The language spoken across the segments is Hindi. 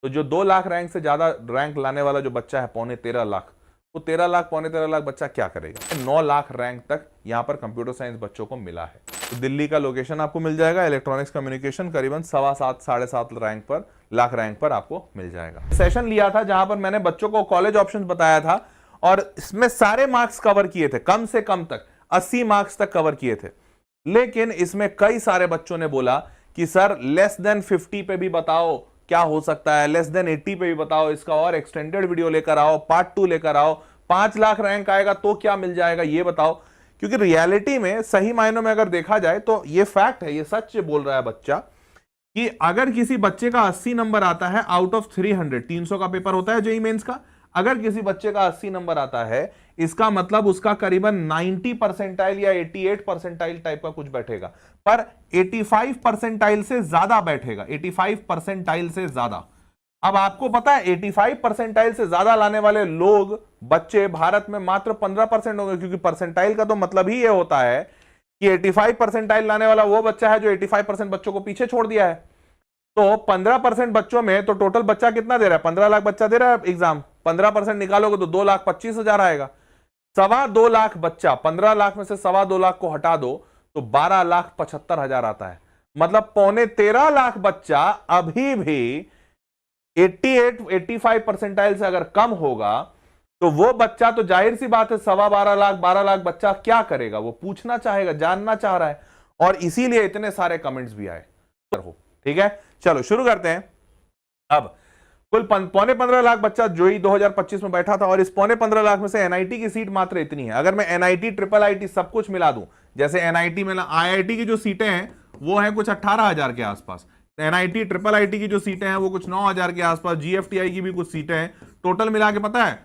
तो जो 2 लाख रैंक से ज्यादा रैंक लाने वाला जो बच्चा है 13.5 लाख, वो 13 लाख 13.5 लाख बच्चा क्या करेगा? 9 लाख रैंक तक यहां पर कंप्यूटर साइंस बच्चों को मिला है। तो दिल्ली का लोकेशन आपको मिल जाएगा, इलेक्ट्रॉनिक्स कम्युनिकेशन करीबन 7.25 7.5 रैंक पर लाख रैंक पर आपको मिल जाएगा। सेशन लिया था जहां पर मैंने बच्चों को कॉलेज ऑप्शंस बताया था और इसमें सारे मार्क्स कवर किए थे, कम से कम तक 80 मार्क्स तक कवर किए थे। लेकिन इसमें कई सारे बच्चों ने बोला कि सर लेस देन 50 पे भी बताओ क्या हो सकता है, लेस देन 80 पे भी बताओ, इसका और एक्सटेंडेड वीडियो लेकर आओ, पार्ट 2 लेकर आओ, 5 लाख रैंक आएगा तो क्या मिल जाएगा ये बताओ। क्योंकि रियलिटी में सही मायनों में अगर देखा जाए तो ये फैक्ट है, ये सच बोल रहा है बच्चा कि अगर किसी बच्चे का 80 नंबर आता है आउट ऑफ 300 का पेपर होता है जेईई मेंस का, अगर किसी बच्चे का 80 नंबर आता है इसका मतलब उसका करीबन 90 परसेंटाइल या 88 परसेंटाइल टाइप का कुछ बैठेगा, पर 85 परसेंटाइल से ज्यादा बैठेगा, 85 परसेंटाइल से ज्यादा। अब आपको पता है 85 परसेंटाइल से ज्यादा लाने वाले लोग बच्चे भारत में मात्र 15% होंगे, क्योंकि परसेंटाइल का तो मतलब ही ये होता है कि 85 परसेंटाइल लाने वाला वो बच्चा है जो 85% बच्चों को पीछे छोड़ दिया है। तो 15% बच्चों में तो टोटल बच्चा कितना दे रहा है? 15 लाख बच्चा दे रहा है एग्जाम, 15% निकालोगे तो 2,25,000 आएगा। 2.25 लाख बच्चा, 15 लाख में से 2.25 लाख को हटा दो तो 12,75,000 आता है। मतलब 13.25 लाख बच्चा अभी भी 85 परसेंटाइल से अगर कम होगा तो वो बच्चा तो जाहिर सी बात है 12.25 लाख 12 लाख बच्चा क्या करेगा? वो पूछना चाहेगा, जानना चाह रहा है, और इसीलिए इतने सारे कमेंट्स भी आए। ठीक है, चलो शुरू करते हैं। अब कुल 15.5 लाख बच्चा जेईई 2025 में बैठा था और इस 15.5 लाख में से एनआईटी की सीट मात्र इतनी है। अगर मैं एनआईटी ट्रिपल आईटी सब कुछ मिला दूं, जैसे एनआईटी में आईआईटी की जो सीटें हैं वो है कुछ 18,000 के आसपास, एनआईटी ट्रिपल आईटी की जो सीटें हैं वो कुछ 9,000 के आसपास, जीएफटीआई की भी कुछ सीटें हैं, टोटल मिला के पता है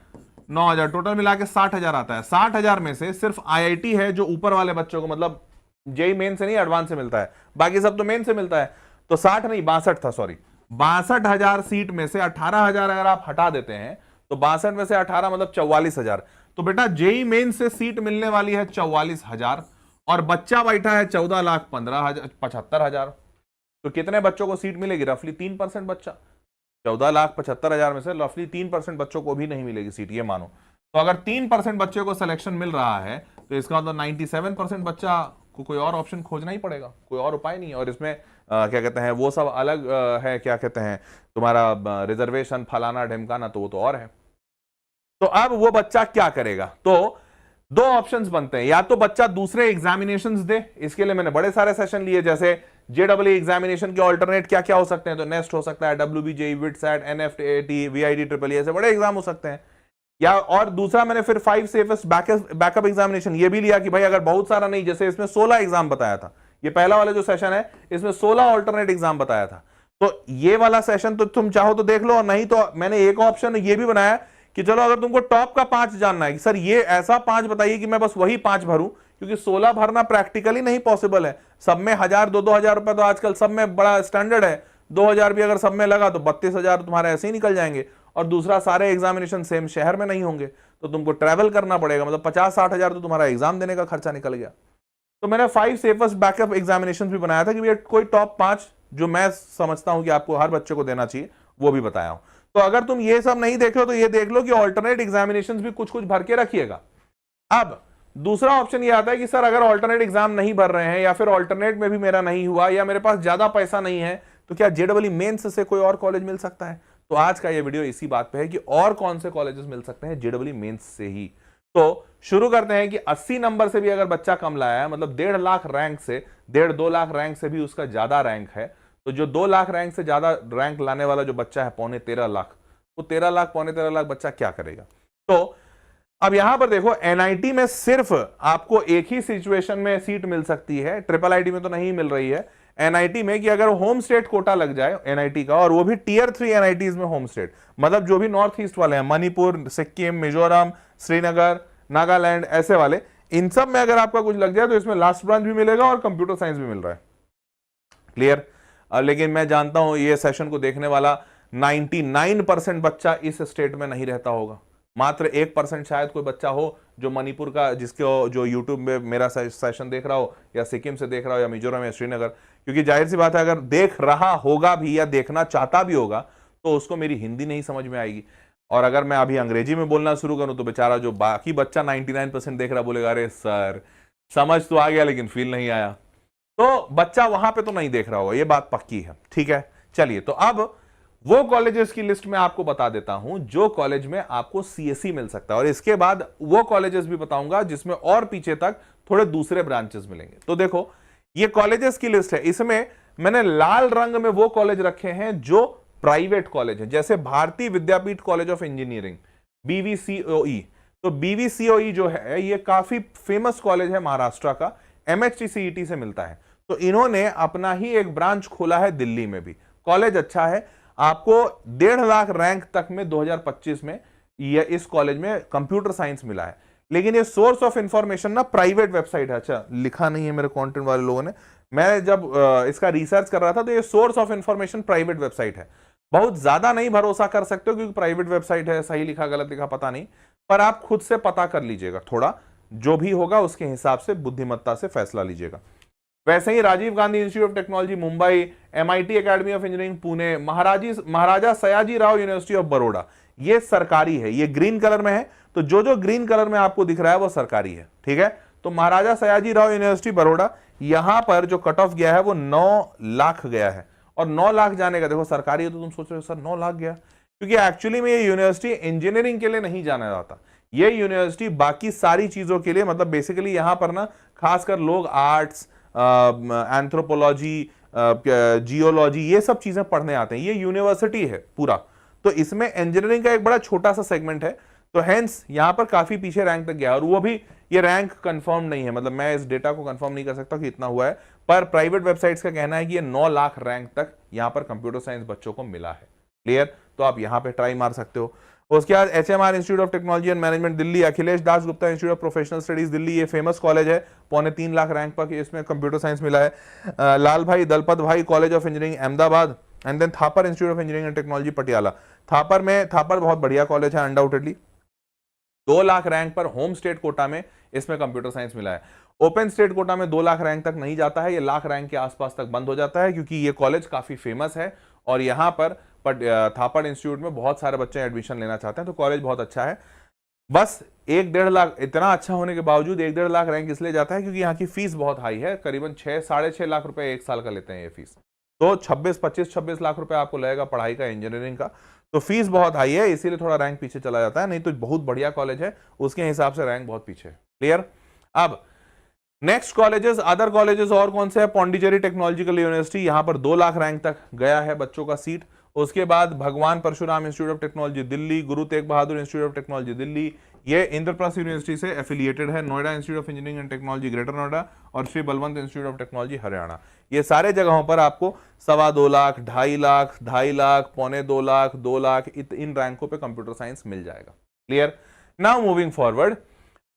9,000, टोटल मिला के 60,000 आता है। 60,000 में से सिर्फ आईआईटी है जो ऊपर वाले बच्चों को, मतलब जेईई मेन से नहीं एडवांस से मिलता है, बाकी सब तो मेन से मिलता है। तो 60 नहीं 62 था, सॉरी 62,000 सीट में से 18,000 अगर आप हटा देते हैं तो 62 में से 18 मतलब 44,000। तो बेटा जेईई मेन से सीट मिलने वाली है 44,000 और बच्चा बैठा है 14,75,000। तो कितने बच्चों को सीट मिलेगी? रफली 3% बच्चा। 14,75,000 में से रफली 3% बच्चों को भी नहीं मिलेगी सीट, ये मानो। तो अगर 3% बच्चे को सिलेक्शन मिल रहा है तो इसका मतलब 97% बच्चा को कोई और ऑप्शन खोजना ही पड़ेगा, कोई और उपाय नहीं है। और इसमें क्या कहते हैं वो सब अलग है, क्या कहते हैं तुम्हारा रिजर्वेशन फलाना ढिमकाना, तो वो तो और है। तो अब वो बच्चा क्या करेगा? तो दो ऑप्शंस बनते हैं, या तो बच्चा दूसरे एग्जामिनेशंस दे, इसके लिए मैंने बड़े सारे सेशन लिए, जैसे जेडब्ल्यू एग्जामिनेशन के ऑल्टरनेट क्या क्या हो सकते हैं, तो नेस्ट हो सकता है, WB JEE BITSAT NFT VIT triple ऐसे बड़े एग्जाम हो सकते हैं। या और दूसरा मैंने फिर 5 सेफेस्ट बैकअप एग्जामिनेशन ये भी लिया कि भाई अगर बहुत सारा नहीं, जैसे इसमें 16 एग्जाम बताया था, ये पहला वाला जो सेशन है इसमें 16 ऑल्टरनेट एग्जाम बताया था, तो ये वाला सेशन तो तुम चाहो तो देख लो, और नहीं तो मैंने एक ऑप्शन ये भी बनाया कि चलो अगर तुमको टॉप का 5 जानना है कि सर ये ऐसा 5 बताइए कि मैं बस वही 5 भरूं, क्योंकि 16 भरना प्रैक्टिकली नहीं पॉसिबल है। सब में 1,000 2,000 रुपए तो आजकल सब में बड़ा स्टैंडर्ड है, 2,000 भी अगर सब में लगा तो 32,000 तुम्हारे ऐसे ही निकल जाएंगे। और दूसरा सारे एग्जामिनेशन सेम शहर में नहीं होंगे तो तुमको ट्रैवल करना पड़ेगा, मतलब 50-60,000 तो तुम्हारा एग्जाम देने का खर्चा निकल गया। तो मैंने 5 सेफेस्ट बैकअप एग्जामिनेशन भी बनाया था कि कोई टॉप 5 जो मैं समझता हूं कि आपको हर बच्चे को देना चाहिए वो भी बताया हूं। तो अगर तुम ये सब नहीं देख लो तो ये देख लो कि ऑल्टरनेट एग्जामिनेशंस भी कुछ कुछ भर के रखिएगा। अब दूसरा ऑप्शन ये आता है कि सर अगर ऑल्टरनेट एग्जाम नहीं भर रहे हैं या फिर ऑल्टरनेट में भी मेरा नहीं हुआ या मेरे पास ज्यादा पैसा नहीं है तो क्या जेडब्ल्यू मेंस से कोई और कॉलेज मिल सकता है? तो आज का ये वीडियो इसी बात पे है कि और कौन से कॉलेजेस मिल सकते हैं जेडब्ल्यू मेंस से ही। तो शुरू करते हैं कि 80 नंबर से भी अगर बच्चा कम लाया है, मतलब 1.5 लाख रैंक से 1.5-2 लाख रैंक से भी उसका ज्यादा रैंक है, तो जो 2 लाख रैंक से ज्यादा रैंक लाने वाला जो बच्चा है 13.25 लाख, वो 13 लाख 13.25 लाख बच्चा क्या करेगा? तो अब यहां पर देखो एनआईटी में सिर्फ आपको एक ही सिचुएशन में सीट मिल सकती है, ट्रिपल आईटी में तो नहीं मिल रही है। एनआईटी में कि अगर होम स्टेट कोटा लग जाए एनआईटी का, और वो भी टियर 3 एनआईटीज में होम स्टेट, मतलब जो भी नॉर्थ ईस्ट वाले हैं, मणिपुर, सिक्किम, मिजोरम, श्रीनगर, नागालैंड, ऐसे वाले, इन सब में अगर आपका कुछ लग जाए तो इसमें लास्ट ब्रांच भी मिलेगा और कंप्यूटर साइंस भी मिल रहा है। क्लियर? लेकिन मैं जानता हूं ये सेशन को देखने वाला 99% बच्चा इस स्टेट में नहीं रहता होगा, मात्र 1% शायद कोई बच्चा हो जो मणिपुर का, जिसको जो यूट्यूब में मेरा सेशन देख रहा हो, या सिक्किम से देख रहा हो, या मिजोरम या श्रीनगर। क्योंकि जाहिर सी बात है अगर देख रहा होगा भी या देखना चाहता भी होगा तो उसको मेरी हिंदी नहीं समझ में आएगी। और अगर मैं अभी अंग्रेजी में बोलना शुरू करूं तो बेचारा जो बाकी बच्चा 99% देख रहा बोलेगा अरे सर समझ तो आ गया लेकिन फील नहीं आया। तो बच्चा वहां पे तो नहीं देख रहा होगा, ये बात पक्की है। ठीक है, चलिए तो अब वो कॉलेजेस की लिस्ट में आपको बता देता हूं जो कॉलेज में आपको सीएसई मिल सकता है, और इसके बाद वो कॉलेजेस भी बताऊंगा जिसमें और पीछे तक थोड़े दूसरे ब्रांचेस मिलेंगे। तो देखो ये कॉलेजेस की लिस्ट है, इसमें मैंने लाल रंग में वो कॉलेज रखे हैं जो प्राइवेट कॉलेज है, जैसे भारतीय विद्यापीठ कॉलेज ऑफ इंजीनियरिंग बीवीसीओई। तो बीवीसीओई जो है ये काफी फेमस कॉलेज है महाराष्ट्र का, एमएचटीसीईटी से मिलता है। तो इन्होंने अपना ही एक ब्रांच खोला है दिल्ली में भी। कॉलेज अच्छा है, आपको 1.5 लाख रैंक तक में 2025 में ये इस कॉलेज में कंप्यूटर साइंस मिला है। लेकिन ये सोर्स ऑफ इंफॉर्मेशन ना प्राइवेट वेबसाइट है, अच्छा लिखा नहीं है मेरे कंटेंट वाले लोगों ने, मैं जब इसका रिसर्च कर रहा था तो ये source of information private website है। बहुत ज्यादा नहीं भरोसा कर सकते हो क्योंकि प्राइवेट वेबसाइट है, सही लिखा गलत लिखा पता नहीं, पर आप खुद से पता कर लीजिएगा, थोड़ा जो भी होगा उसके हिसाब से बुद्धिमत्ता से फैसला लीजिएगा। वैसे ही Rajiv Gandhi institute of technology Mumbai, MIT academy of engineering Pune, Maharaja Sayaji Rao university of Baroda, ये सरकारी है, ये ग्रीन कलर में है। तो जो जो ग्रीन कलर में आपको दिख रहा है वो सरकारी है। ठीक है, तो महाराजा सयाजी राव यूनिवर्सिटी बड़ौदा, यहां पर जो कट ऑफ गया है वो 9 लाख गया है। और 9 लाख जाने का, देखो सरकारी है तो तुम सोच रहे हो सर 9 लाख गया, क्योंकि एक्चुअली में ये यूनिवर्सिटी इंजीनियरिंग के लिए नहीं जाना जाता, ये यूनिवर्सिटी बाकी सारी चीजों के लिए, मतलब बेसिकली यहां पर ना खासकर लोग आर्ट्स, एंथ्रोपोलॉजी, जियोलॉजी, ये सब चीजें पढ़ने आते हैं। ये यूनिवर्सिटी है पूरा, तो इसमें इंजीनियरिंग का एक बड़ा छोटा सा सेगमेंट है। तो हेंस यहां पर काफी पीछे रैंक तक गया, और वो भी ये रैंक कंफर्म नहीं है, मतलब मैं इस डेटा को कंफर्म नहीं कर सकता कि इतना हुआ है, पर प्राइवेट वेबसाइट्स का कहना है कि ये 9 लाख रैंक तक यहां पर कंप्यूटर साइंस बच्चों को मिला है। क्लियर, तो आप यहां पे ट्राई मार सकते हो। उसके बाद HMR institute of technology and management Delhi, Akhilesh Das Gupta institute of professional studies Delhi, ये फेमस कॉलेज है, 2.25 लाख रैंक पर इसमें कंप्यूटर साइंस मिला है। लाल Bhai Dalpat Bhai college of engineering Ahmedabad, and then Thapar institute of engineering and technology Patiala. Thapar बहुत बढ़िया कॉलेज है अनडाउटेडली, 2 लाख रैंक पर होम स्टेट कोटा में इसमें कंप्यूटर साइंस मिला है। ओपन स्टेट कोटा में 2 लाख रैंक तक नहीं जाता है, ये लाख रैंक के आसपास तक बंद हो जाता है, क्योंकि ये कॉलेज काफी फेमस है और यहां पर थापड़ इंस्टीट्यूट में बहुत सारे बच्चे एडमिशन लेना चाहते हैं, तो कॉलेज बहुत अच्छा है। बस 1-1.5 लाख, इतना अच्छा होने के बावजूद 1-1.5 लाख रैंक इसलिए जाता है क्योंकि यहाँ की फीस बहुत हाई है, करीबन 6-6.5 लाख रुपए एक साल का लेते हैं ये फीस। तो 25-26 लाख रुपए आपको लगेगा पढ़ाई का, इंजीनियरिंग का, तो फीस बहुत हाई है, इसीलिए थोड़ा रैंक पीछे चला जाता है, नहीं तो बहुत बढ़िया कॉलेज है, उसके हिसाब से रैंक बहुत पीछे है। क्लियर। अब नेक्स्ट कॉलेजेस, अदर कॉलेजेस और कौन से है? पौंडीचेरी टेक्नोलॉजिकल यूनिवर्सिटी, यहां पर 2 लाख रैंक तक गया है बच्चों का सीट। उसके बाद Bhagwan Parshuram institute of technology Delhi, Guru Tegh Bahadur institute of technology Delhi, ये इंद्रप्रस्थ यूनिवर्सिटी से एफिलिएटेड है। Noida institute of engineering and technology greater Noida और Shri Balwant institute of technology Haryana, ये सारे जगहों पर आपको 2.25 लाख, 2.5 लाख, 2.5 लाख, 2.25 लाख, 2 लाख, इन रैंकों पे कंप्यूटर साइंस मिल जाएगा। क्लियर। नाउ मूविंग फॉरवर्ड,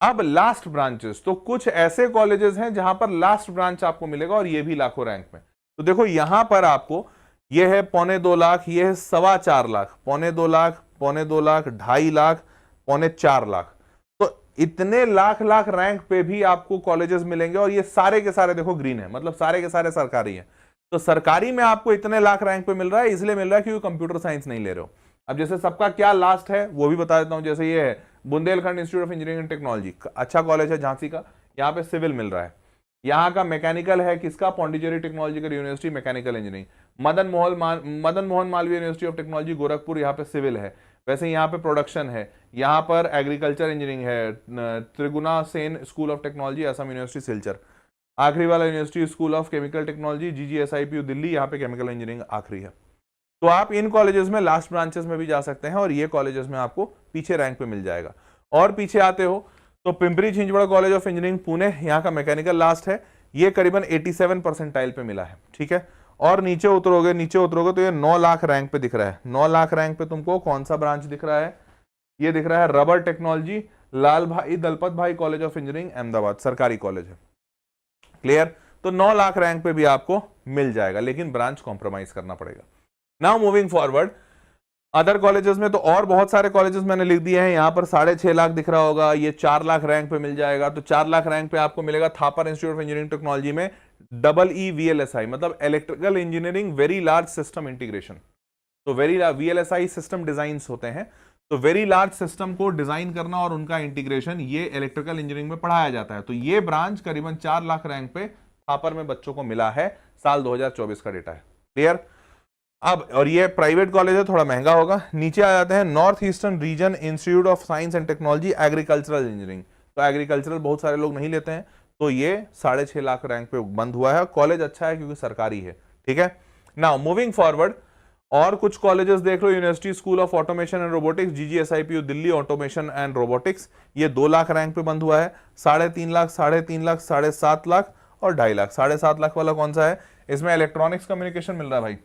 अब लास्ट ब्रांचेस, तो कुछ ऐसे कॉलेजेस हैं जहां पर लास्ट ब्रांच आपको मिलेगा और ये भी लाखों रैंक में। तो देखो यहां पर आपको ये है 2.25 लाख, ये है 4.25 लाख, 2.25 लाख, 2.25 लाख, 2.5 लाख, 4.25 लाख, तो इतने लाख रैंक पे भी आपको कॉलेजेस मिलेंगे और ये सारे के सारे देखो ग्रीन है, मतलब सारे के सारे सरकारी हैं। तो सरकारी में आपको इतने लाख रैंक पे मिल रहा है, इसलिए मिल रहा है क्योंकि कंप्यूटर साइंस नहीं ले रहे हो। अब जैसे सबका क्या लास्ट है वो भी बता देता हूं, जैसे ये है Bundelkhand institute of engineering and technology, अच्छा कॉलेज है झांसी का, यहाँ पे सिविल मिल रहा है। यहाँ का मैकेनिकल है किसका? Pondicherry technological university mechanical engineering. Madan Mohan Malviya university of technology Gorakhpur, यहाँ पे सिविल है। वैसे यहाँ पे प्रोडक्शन है, यहाँ पर एग्रीकल्चर इंजीनियरिंग है। Triguna Sen school of technology Assam university Silchar. आखिरी वाला university school of chemical technology GGSIPU Delhi, यहाँ पे केमिकल इंजीनियरिंग आखिरी है। तो आप इन कॉलेजेस में लास्ट ब्रांचेस में भी जा सकते हैं और ये कॉलेजेस में आपको पीछे रैंक पे मिल जाएगा। और पीछे आते हो तो Pimpri Chinchwad college of engineering Pune, यहाँ का मैकेनिकल लास्ट है, ये करीबन 87 परसेंटाइल पे मिला है। ठीक है, और नीचे उतरोगे तो ये 9 लाख रैंक पे दिख रहा है। 9 लाख रैंक पे तुमको कौन सा ब्रांच दिख रहा है? ये दिख रहा है rubber technology, Lal Bhai Dalpat Bhai college of engineering Ahmedabad, सरकारी कॉलेज है। क्लियर। तो 9 लाख रैंक पे भी आपको मिल जाएगा, लेकिन ब्रांच कॉम्प्रोमाइज करना पड़ेगा। Now moving forward, other colleges में तो और बहुत सारे कॉलेजेस मैंने लिख दिए हैं। यहां पर 6.5 लाख दिख रहा होगा, ये 4 लाख रैंक पे मिल जाएगा। तो 4 लाख रैंक पे आपको मिलेगा Thapar institute of engineering technology में EEVLSI, मतलब electrical engineering very large system integration. तो वेरी VLSI सिस्टम डिजाइन होते हैं, तो वेरी लार्ज सिस्टम को डिजाइन करना और उनका इंटीग्रेशन ये इलेक्ट्रिकल इंजीनियरिंग में पढ़ाया जाता है। तो ये ब्रांच करीबन 4 लाख रैंक पे थापर में बच्चों को मिला है, साल 2024 का डेटा है। क्लियर? अब और ये प्राइवेट कॉलेज है, थोड़ा महंगा होगा। नीचे आ जाते हैं, north eastern region institute of science and technology agricultural engineering. तो एग्रीकल्चरल बहुत सारे लोग नहीं लेते हैं, तो ये 6.5 लाख रैंक पे बंद हुआ है। कॉलेज अच्छा है क्योंकि सरकारी है। ठीक है, नाउ मूविंग फॉरवर्ड, और कुछ कॉलेजेस देख लो, university school of automation and robotics GGSIPU Delhi automation and robotics, ये 2 लाख रैंक पे बंद हुआ है। 3.5 लाख, 3.5 लाख, 7.5 लाख और 2.5 लाख। 7.5 लाख वाला कौन सा है? इसमें इलेक्ट्रॉनिक्स कम्युनिकेशन मिल रहा है भाई।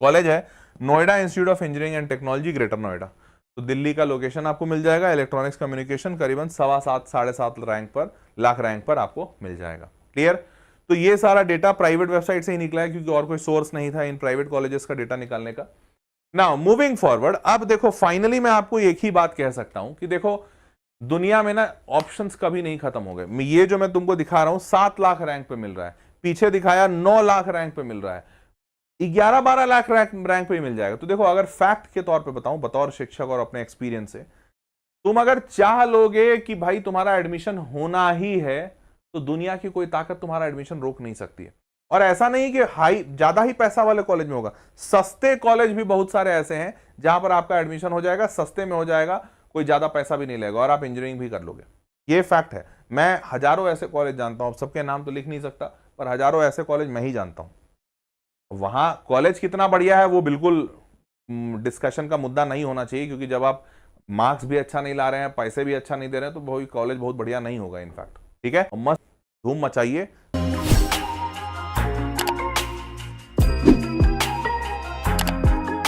कॉलेज है Noida institute of engineering and technology greater Noida, तो दिल्ली का लोकेशन आपको मिल जाएगा। इलेक्ट्रॉनिक्स कम्युनिकेशन करीबन 7.25 7.5 रैंक पर, लाख रैंक पर आपको मिल जाएगा। क्लियर? तो ये सारा डेटा प्राइवेट वेबसाइट से ही निकला है, क्योंकि और कोई सोर्स नहीं था इन प्राइवेट कॉलेजेस का डेटा निकालने का। नाउ मूविंग फॉरवर्ड, अब देखो फाइनली मैं आपको एक ही बात कह सकता हूं कि देखो दुनिया में ना ऑप्शंस कभी नहीं खत्म हो गए। ये जो मैं तुमको दिखा रहा हूं 7 लाख रैंक पे मिल रहा है, पीछे दिखाया 9 लाख रैंक पे मिल रहा है, 11-12 लाख रैंक पे मिल जाएगा। तो देखो अगर फैक्ट के तौर पे बताऊं, बतौर शिक्षक और अपने एक्सपीरियंस से, तुम अगर चाह लोगे कि भाई तुम्हारा एडमिशन होना ही है, तो दुनिया की कोई ताकत तुम्हारा एडमिशन रोक नहीं सकती है। और ऐसा नहीं कि हाई ज्यादा ही पैसा वाले कॉलेज में होगा, सस्ते कॉलेज भी बहुत सारे ऐसे हैं जहां पर आपका एडमिशन हो जाएगा, सस्ते में हो जाएगा, कोई ज्यादा पैसा भी नहीं लगेगा और आप इंजीनियरिंग भी कर लोगे। ये फैक्ट है। मैं हजारों ऐसे कॉलेज जानता हूं, सबके नाम तो लिख नहीं सकता, पर हजारों ऐसे कॉलेज मैं ही जानता हूं। वहां कॉलेज कितना बढ़िया है वो बिल्कुल डिस्कशन का मुद्दा नहीं होना चाहिए, क्योंकि जब आप मार्क्स भी अच्छा नहीं ला रहे हैं, पैसे भी अच्छा नहीं दे रहे हैं, तो कॉलेज बहुत बढ़िया नहीं होगा इनफैक्ट। ठीक है, मस्त धूम मचाइए,